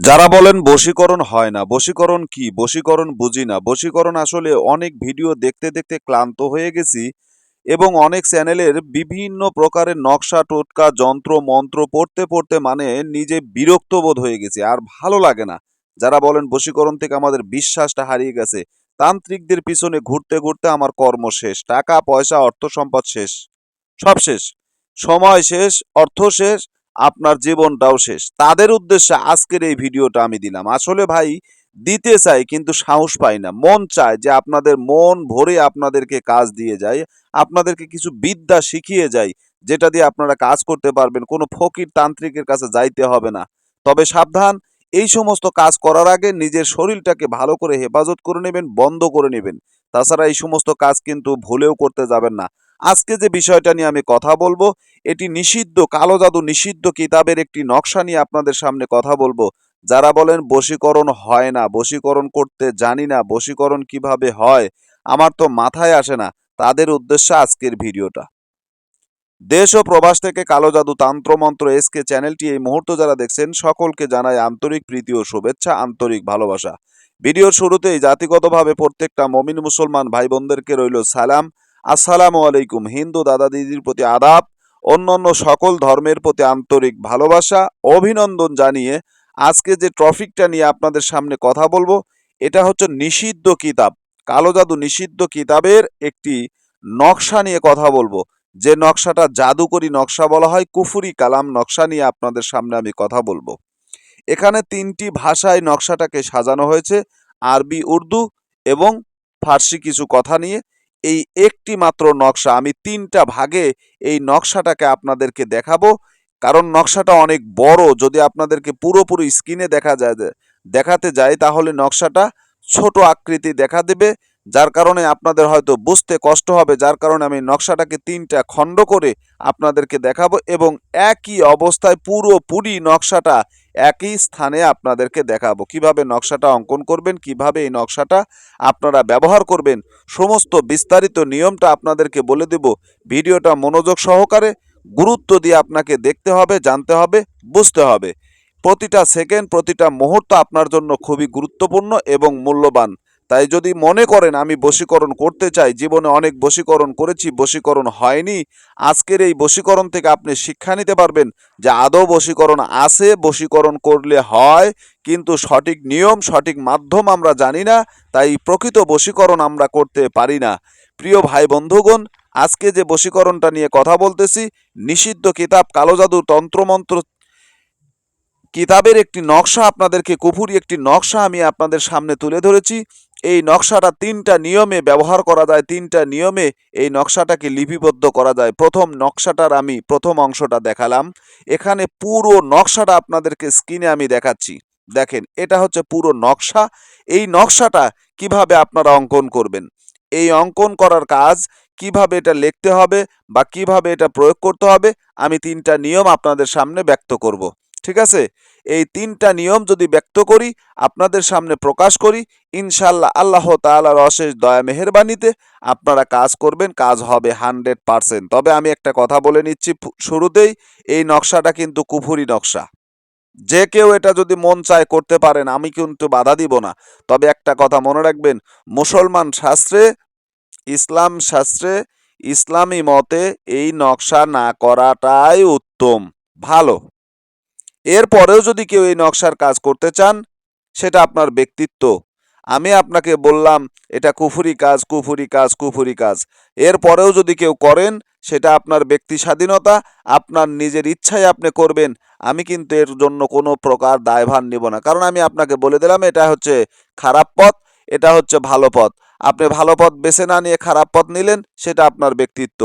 যারা বলেন বশীকরণ হয় না, বশীকরণ কি? বশীকরণ বুঝি না। বশীকরণ আসলে অনেক ভিডিও দেখতে দেখতে ক্লান্ত হয়ে গেছি এবং অনেক চ্যানেলের বিভিন্ন প্রকারের নকশা টোটকা যন্ত্র মন্ত্র পড়তে পড়তে মানে নিজে বিরক্ত বোধ হয়ে গেছি, আর ভালো লাগে না। যারা বলেন বশীকরণ থেকে আমাদের বিশ্বাসটা হারিয়ে গেছে, তান্ত্রিকদের পিছনে ঘুরতে ঘুরতে আমার কর্ম শেষ, টাকা পয়সা অর্থ সম্পদ শেষ, সব শেষ, সময় শেষ, অর্থ শেষ, আপনার জীবনটাও শেষ। তাদের উদ্দেশ্যে আজকের এই ভিডিওটা আমি দিলাম। আসলে ভাই দিতে চাই কিন্তু সাহস পাই না। মন চায় যে আপনাদের মন ভরে আপনাদেরকে কাজ দিয়ে যায়, আপনাদেরকে কিছু বিদ্যা শিখিয়ে যায়, যেটা দিয়ে আপনারা কাজ করতে পারবেন। কোনো ফকির তান্ত্রিকের কাছে যাইতে হবে না। তবে সাবধান, এই সমস্ত কাজ করার আগে নিজের শরীরটাকে ভালো করে হেফাজত করে নেবেন, বন্ধ করে নেবেন। তাছাড়া এই সমস্ত কাজ কিন্তু ভুলেও করতে যাবেন না। আজকে যে বিষয়টা নিয়ে আমি কথা বলবো, এটি নিষিদ্ধ, কালো জাদু নিষিদ্ধ কিতাবের একটি নকশা নিয়ে আপনাদের সামনে কথা বলবো। যারা বলেন বশীকরণ হয় না, বশীকরণ করতে জানি না, বশীকরণ কিভাবে হয় আমার তো মাথায় আসে না, তাদের উদ্দেশ্যে আজকের ভিডিওটা। দেশ ও প্রবাস থেকে কালো জাদু তান্ত্রমন্ত্র এসকে চ্যানেলটি এই মুহূর্তে যারা দেখছেন সকলকে জানাই আন্তরিক প্রীতি ও শুভেচ্ছা, আন্তরিক ভালোবাসা। ভিডিওর শুরুতেই জাতিগতভাবে প্রত্যেকটা মমিন মুসলমান ভাই বোনদেরকে রইল সালাম, আসসালামু আলাইকুম। হিন্দু দাদা দিদির প্রতি আদাব, অন্যান্য সকল ধর্মের প্রতি আন্তরিক ভালোবাসা, অভিনন্দন জানিয়ে আজকে যে টপিকটা নিয়ে আপনাদের সামনে কথা বলবো, এটা হচ্ছে নিষিদ্ধ কিতাব, কালো জাদু নিষিদ্ধ কিতাবের একটি নকশা নিয়ে কথা বলবো। যে নকশাটা জাদুকরি নকশা বলা হয়, কুফুরি কালাম নকশা নিয়ে আপনাদের সামনে আমি কথা বলবো। এখানে তিনটি ভাষায় নকশাটাকে সাজানো হয়েছে, আরবি, উর্দু এবং ফার্সি কিছু কথা নিয়ে। এই একটি মাত্র নকশা, আমি তিনটা ভাগে এই নকশাটাকে আপনাদেরকে দেখাবো। কারণ নকশাটা অনেক বড়, যদি আপনাদেরকে পুরোপুরি স্ক্রিনে দেখাতে যাই তাহলে নকশাটা ছোট আকৃতি দেখা দেবে, যার কারণে আপনাদের হয়তো বুঝতে কষ্ট হবে। যার কারণে আমি নকশাটাকে তিনটা খণ্ড করে আপনাদেরকে দেখাবো এবং একই অবস্থায় পুরোপুরি নকশাটা একই স্থানে আপনাদেরকে দেখাবো। কিভাবে নকশাটা অঙ্কন করবেন, কিভাবে এই নকশাটা আপনারা ব্যবহার করবেন, সমস্ত বিস্তারিত নিয়মটা আপনাদেরকে বলে দেব। ভিডিওটা মনোযোগ সহকারে গুরুত্ব দিয়ে আপনাকে দেখতে হবে, জানতে হবে, বুঝতে হবে। প্রতিটা সেকেন্ড, প্রতিটা মুহূর্ত আপনার জন্য খুবই গুরুত্বপূর্ণ এবং মূল্যবান। তাই যদি মনে করেন আমি বশীকরণ করতে চাই, জীবনে অনেক বশীকরণ করেছি, বশীকরণ হয়নি, আজকের এই বশীকরণ থেকে আপনি শিক্ষা নিতে পারবেন যে আদৌ বশীকরণ আছে, বশীকরণ করলে হয়, কিন্তু সঠিক নিয়ম সঠিক মাধ্যম আমরা জানি না, তাই প্রকৃত বশীকরণ আমরা করতে পারি না। প্রিয় ভাই বন্ধুগণ, আজকে যে বশীকরণটা নিয়ে কথা বলতেছি, নিষিদ্ধ কিতাব কালো জাদু তন্ত্রমন্ত্র কিতাবের একটি নকশা, আপনাদেরকে কুফুরি একটি নকশা আমি আপনাদের সামনে তুলে ধরেছি। এই নকশাটা তিনটা নিয়মে ব্যবহার করা যায়, তিনটা নিয়মে এই নকশাটাকে লিপিবদ্ধ করা যায়। প্রথম নকশাটার আমি প্রথম অংশটা দেখালাম, এখানে পুরো নকশাটা আপনাদেরকে স্ক্রিনে আমি দেখাচ্ছি। দেখেন, এটা হচ্ছে পুরো নকশা। এই নকশাটা কিভাবে আপনারা অঙ্কন করবেন, এই অঙ্কন করার কাজ কিভাবে এটা লিখতে হবে বা কিভাবে এটা প্রয়োগ করতে হবে, আমি তিনটা নিয়ম আপনাদের সামনে ব্যক্ত করব। ঠিক আছে? এই তিনটা নিয়ম যদি ব্যক্ত করি, আপনাদের সামনে প্রকাশ করি, ইনশাল্লাহ আল্লাহ তাআলার অশেষ দয়া মেহেরবানিতে আপনারা কাজ করবেন, কাজ হবে 100%। তবে আমি একটা কথা বলে নিচ্ছি শুরুতেই, এই নকশাটা কিন্তু কুফুরি নকশা। যে কেউ এটা যদি মন চায় করতে পারেন, আমি কিন্তু বাধা দিব না। তবে একটা কথা মনে রাখবেন, মুসলমান শাস্ত্রে, ইসলাম শাস্ত্রে, ইসলামী মতে এই নকশা না করাটাই উত্তম, ভালো। এরপরেও যদি কেউ এই নকশার কাজ করতে চান, সেটা আপনার ব্যক্তিত্ব। আমি আপনাকে বললাম এটা কুফুরি কাজ, কুফুরি কাজ, কুফুরি কাজ। এরপরেও যদি কেউ করেন, সেটা আপনার ব্যক্তি স্বাধীনতা, আপনার নিজের ইচ্ছায় আপনি করবেন। আমি কিন্তু এর জন্য কোনো প্রকার দায়ভার নিব না। কারণ আমি আপনাকে বলে দিলাম এটা হচ্ছে খারাপ পথ, এটা হচ্ছে ভালো পথ। আপনি ভালো পথ বেছে না নিয়ে খারাপ পথ নিলেন, সেটা আপনার ব্যক্তিত্ব।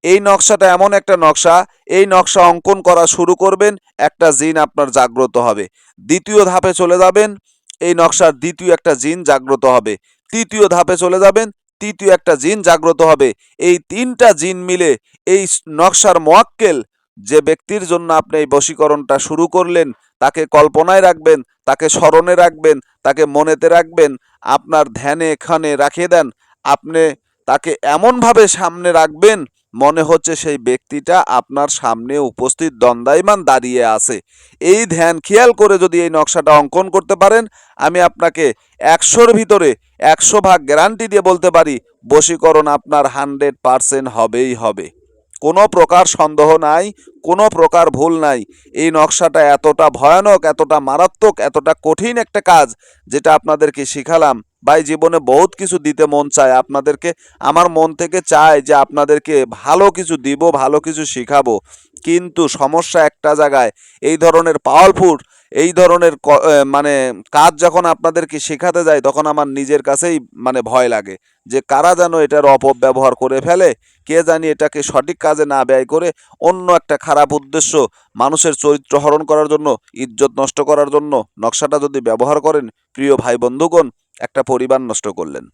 এই নকশাটা এমন একটা নকশা, এই নকশা অঙ্কন করা শুরু করবেন, একটা জিন আপনার জাগ্রত হবে। দ্বিতীয় ধাপে চলে যাবেন, এই নকশার দ্বিতীয় একটা জিন জাগ্রত হবে। তৃতীয় ধাপে চলে যাবেন, তৃতীয় একটা জিন জাগ্রত হবে। এই তিনটা জিন মিলে এই নকশার মোয়াক্কেল, যে ব্যক্তির জন্য আপনি এই বশীকরণটা শুরু করলেন, তাকে কল্পনায় রাখবেন, তাকে স্মরণে রাখবেন, তাকে মনেতে রাখবেন, আপনার ধ্যানে এখানে রাখিয়ে দেন। আপনি তাকে এমনভাবে সামনে রাখবেন মনে হচ্ছে সেই ব্যক্তিটা আপনার সামনে উপস্থিত দণ্ডায়মান দাঁড়িয়ে আছে। এই ধ্যান খেয়াল করে যদি এই নকশাটা অঙ্কন করতে পারেন, আমি আপনাকে ১০০-র ভিতরে ১০০ ভাগ গ্যারান্টি দিয়ে বলতে পারি বশীকরণ আপনার 100% হবেই হবে। কোনো প্রকার সন্দেহ নাই, কোনো প্রকার ভুল নাই। এই নকশাটা এতটা ভয়ানক, এতটা মারাত্মক, এতটা কঠিন একটা কাজ, যেটা আপনাদেরকে শিখালাম। ভাই, জীবনে বহুত কিছু দিতে মন চায় আপনাদেরকে, আমার মন থেকে চায় যে আপনাদেরকে ভালো কিছু দিব, ভালো কিছু শিখাবো। কিন্তু সমস্যা একটা জায়গায়, এই ধরনের পাওয়ারফুল, এই ধরনের মানে কাজ যখন আপনাদেরকে শেখাতে যায়, তখন আমার নিজের কাছেই মানে ভয় লাগে যে কারা যেন এটার অপব্যবহার করে ফেলে, কে জানি এটাকে সঠিক কাজে না ব্যয় করে অন্য একটা খারাপ উদ্দেশ্য, মানুষের চরিত্র হরণ করার জন্য, ইজ্জত নষ্ট করার জন্য নকশাটা যদি ব্যবহার করেন, প্রিয় ভাই বন্ধুগণ, একটা পরিবার নষ্ট করলেন।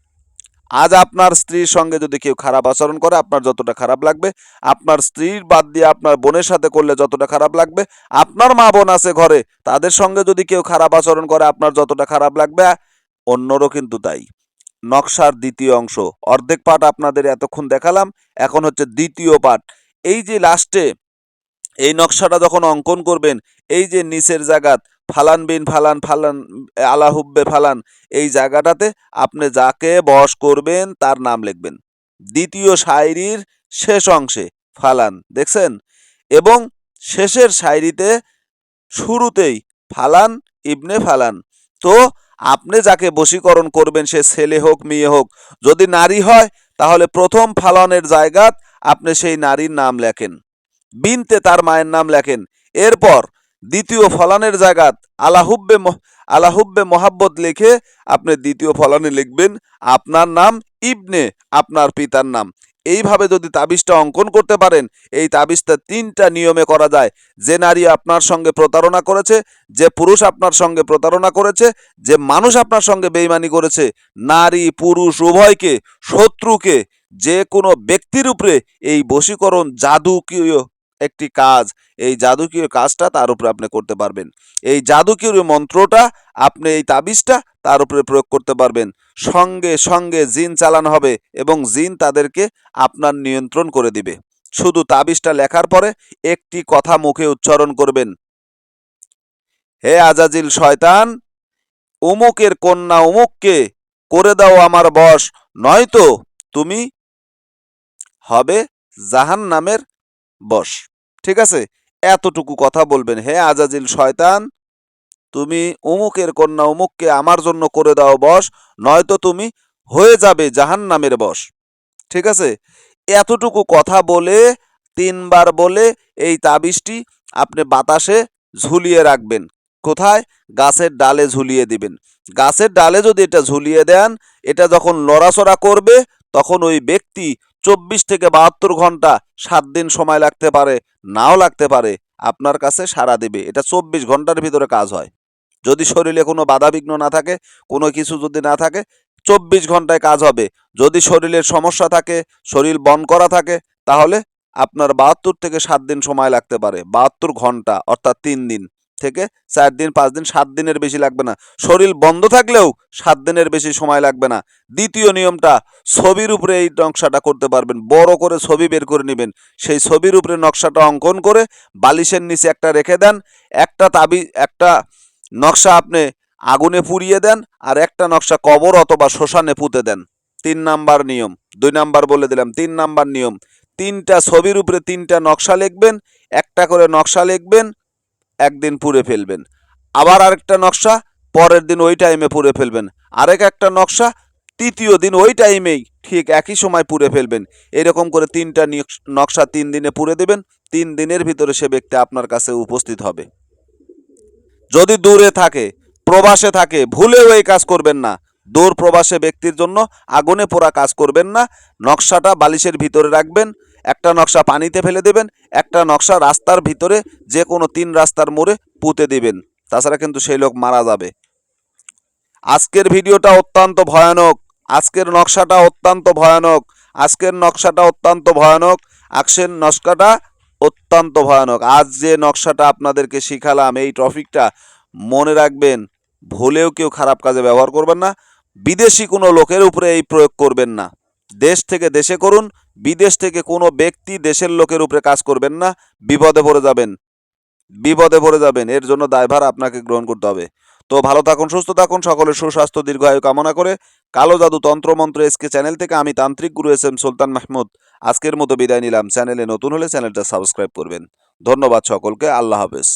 আজ আপনার স্ত্রীর সঙ্গে যদি কেউ খারাপ আচরণ করে, আপনার যতটা খারাপ লাগবে, আপনার স্ত্রীর বাদ দিয়ে আপনার বোনের সাথে করলে যতটা খারাপ লাগবে, আপনার মা বোন আছে ঘরে, তাদের সঙ্গে যদি কেউ খারাপ আচরণ করে আপনার যতটা খারাপ লাগবে, অন্যরও কিন্তু তাই। নকশার দ্বিতীয় অংশ, অর্ধেক পাঠ আপনাদের এতক্ষণ দেখালাম, এখন হচ্ছে দ্বিতীয় পাঠ। এই যে লাস্টে এই নকশাটা যখন অঙ্কন করবেন, এই যে নিচের জায়গাত ফালান বিন ফালান ফালান আলা হুব্বে ফালান, এই জায়গাটাতে আপনি যাকে বশ করবেন তার নাম লিখবেন। দ্বিতীয় শায়রির শেষ অংশে ফালান, দেখছেন? এবং শেষের শায়রিতে শুরুতেই ফালান ইবনে ফালান। তো আপনি যাকে বশীকরণ করবেন, সে ছেলে হোক মেয়ে হোক, যদি নারী হয় তাহলে প্রথম ফালানের জায়গাত আপনি সেই নারীর নাম লেখেন, বিনতে তার মায়ের নাম লেখেন। এরপর দ্বিতীয় ফলানের জায়গাত আলাহুব্বে মোহাব্বত লিখে আপনি দ্বিতীয় ফলানে লিখবেন আপনার নাম, ইবনে আপনার পিতার নাম। এইভাবে যদি তাবিজটা অঙ্কন করতে পারেন, এই তাবিজটা 3টা নিয়মে করা যায়। যে নারী আপনার সঙ্গে প্রতারণা করেছে, যে পুরুষ আপনার সঙ্গে প্রতারণা করেছে, যে মানুষ আপনার সঙ্গে বেইমানি করেছে, নারী পুরুষ উভয়কে, শত্রুকে, যে কোনো ব্যক্তির উপরে এই বশীকরণ জাদুকীয় একটি কাজ, এই জাদুকীয় কাজটা তার উপরে আপনি করতে পারবেন। এই জাদুকীয় মন্ত্রটা আপনি এই তাবিজটা তার উপরে প্রয়োগ করতে পারবেন। সঙ্গে সঙ্গে জিন চালানো হবে এবং জিন তাদেরকে আপনার নিয়ন্ত্রণ করে দিবে। শুধু তাবিজটা লেখার পরে একটি কথা মুখে উচ্চারণ করবেন, হে আজাজিল শয়তান, অমুকের কন্যা অমুককে করে দাও আমার বশ, নয়তো তুমি হবে জাহান্নামের বশ। ঠিক আছে? এতটুকু কথা বলবেন, হে আজাজিল শয়তান, তুমি অমুকের কন্যা অমুককে আমার জন্য করে দাও বশ, নয়তো তুমি হয়ে যাবে জাহান্নামের বশ। ঠিক আছে? এতটুকু কথা বলে 3বার বলে এই তাবিজটি আপনি বাতাসে ঝুলিয়ে রাখবেন। কোথায়? গাছের ডালে ঝুলিয়ে দিবেন। গাছের ডালে যদি এটা ঝুলিয়ে দেন, এটা যখন নড়াচড়া করবে, তখন ওই ব্যক্তি 24 থেকে 72 ঘন্টা, 7 দিন সময় লাগতে পারে, নাও লাগতে পারে, আপনার কাছে সাড়া দেবে। এটা 24 ঘন্টার ভিতরে কাজ হয়। যদি শরীরে কোনো বাধাবিঘ্ন না থাকে, কোনো কিছু যদি না থাকে, 24 ঘন্টায় কাজ হবে। যদি শরীরের সমস্যা থাকে, শরীর বন করা থাকে, তাহলে আপনার 72 থেকে 7 দিন সময় লাগতে পারে। 72 ঘন্টা অর্থাৎ 3 দিন থেকে 4 দিন, 5 দিন, 7 দিনের বেশি লাগবে না। শরীর বন্ধ থাকলেও 7 দিনের বেশি সময় লাগবে না। দ্বিতীয় নিয়মটা, ছবির উপরে এই নকশাটা করতে পারবেন। বড় করে ছবি বের করে নেবেন, সেই ছবির উপরে নকশাটা অঙ্কন করে বালিশের নিচে একটা রেখে দেন। একটা নকশা আপনি আগুনে পুড়িয়ে দেন, আর একটা নকশা কবর অথবা শ্মশানে পুঁতে দেন। 3 নাম্বার নিয়ম। 2 নাম্বার বলে দিলাম, 3 নাম্বার নিয়ম। 3টা ছবির উপরে 3টা নকশা লিখবেন, একটা করে নকশা লিখবেন, একদিন পুড়ে ফেলবেন। আবার আরেকটা নকশা পরের দিন ওই টাইমে পুড়ে ফেলবেন। একটা নকশা তৃতীয় দিন ওই টাইমেই ঠিক একই সময় পুড়ে ফেলবেন। এরকম করে 3টা নকশা 3 দিনে পুড়ে দেবেন। 3 দিনের ভিতরে সে ব্যক্তি আপনার কাছে উপস্থিত হবে। যদি দূরে থাকে, প্রবাসে থাকে, ভুলেও এই কাজ করবেন না। দূর প্রবাসে ব্যক্তির জন্য আগুনে পোড়া কাজ করবেন না। নকশাটা বালিশের ভিতরে রাখবেন, একটা নকশা পানিতে ফেলে দেবেন, একটা নকশা রাস্তার ভিতরে যে কোনো 3 রাস্তার মোড়ে পুঁতে দিবেন। তাছাড়া কিন্তু সেই লোক মারা যাবে। আজকের ভিডিওটা অত্যন্ত ভয়ানক, আজকের নকশাটা অত্যন্ত ভয়ানক, আজকের নকশাটা অত্যন্ত ভয়ানক, আজকের নকশাটা অত্যন্ত ভয়ানক। আজ যে নকশাটা আপনাদেরকে শিখালাম, এই টপিকটা মনে রাখবেন, ভুলেও কেউ খারাপ কাজে ব্যবহার করবেন না। বিদেশি কোনো লোকের উপরে এই প্রয়োগ করবেন না। দেশ থেকে দেশে করুন, বিদেশ থেকে কোনো ব্যক্তি দেশের লোকের উপরে কাজ করবেন না, বিপদে পড়ে যাবেন, এর জন্য দায়ভার আপনাকে গ্রহণ করতে হবে। তো ভালো থাকুন, সুস্থ থাকুন, সকলের সুস্বাস্থ্য দীর্ঘায়ু কামনা করে কালো জাদু তন্ত্রমন্ত্র এসকে চ্যানেল থেকে আমি তান্ত্রিক গুরু SM সুলতান মাহমুদ আজকের মতো বিদায় নিলাম। চ্যানেলে নতুন হলে চ্যানেলটা সাবস্ক্রাইব করবেন। ধন্যবাদ সকলকে। আল্লাহ হাফেজ।